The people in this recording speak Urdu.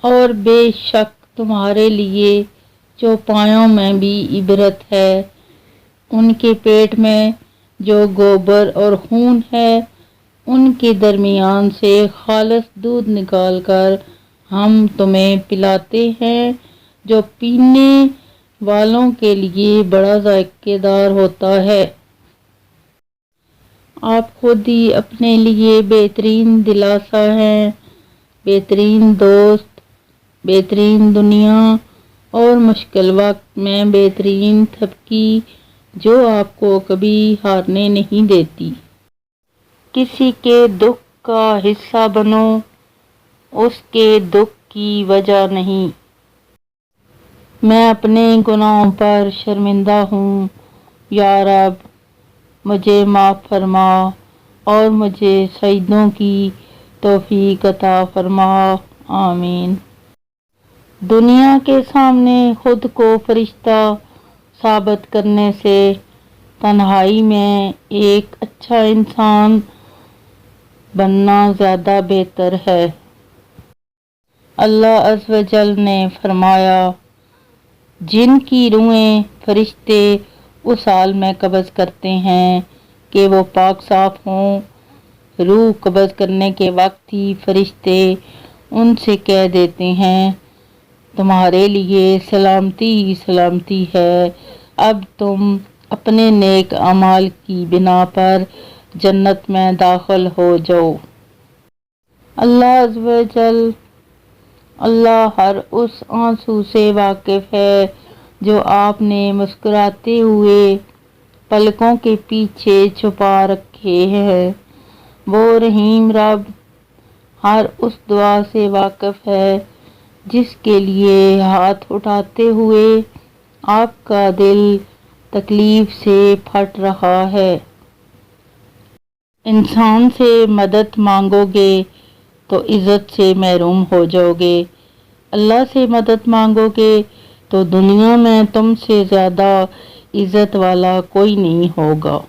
اور بے شک تمہارے لیے چوپایوں میں بھی عبرت ہے۔ ان کے پیٹ میں جو گوبر اور خون ہے، ان کے درمیان سے خالص دودھ نکال کر ہم تمہیں پلاتے ہیں، جو پینے والوں کے لیے بڑا ذائقہ دار ہوتا ہے۔ آپ خود ہی اپنے لیے بہترین دلاسا ہیں، بہترین دوست، بہترین دنیا اور مشکل وقت میں بہترین تھپکی جو آپ کو کبھی ہارنے نہیں دیتی۔ کسی کے دکھ کا حصہ بنو، اس کے دکھ کی وجہ نہیں۔ میں اپنے گناہوں پر شرمندہ ہوں، یا رب مجھے معاف فرما اور مجھے سجدوں کی توفیق عطا فرما، آمین۔ دنیا کے سامنے خود کو فرشتہ ثابت کرنے سے تنہائی میں ایک اچھا انسان بننا زیادہ بہتر ہے۔ اللہ عز و جل نے فرمایا، جن کی روحیں فرشتے اس حال میں قبض کرتے ہیں کہ وہ پاک صاف ہوں، روح قبض کرنے کے وقت ہی فرشتے ان سے کہہ دیتے ہیں، تمہارے لیے سلامتی ہی سلامتی ہے، اب تم اپنے نیک اعمال کی بنا پر جنت میں داخل ہو جاؤ۔ اللہ عز و جل، اللہ ہر اس آنسو سے واقف ہے جو آپ نے مسکراتے ہوئے پلکوں کے پیچھے چھپا رکھے ہیں۔ وہ رحیم رب ہر اس دعا سے واقف ہے جس کے لیے ہاتھ اٹھاتے ہوئے آپ کا دل تکلیف سے پھٹ رہا ہے۔ انسان سے مدد مانگو گے تو عزت سے محروم ہو جاؤ گے، اللہ سے مدد مانگو گے تو دنیا میں تم سے زیادہ عزت والا کوئی نہیں ہوگا۔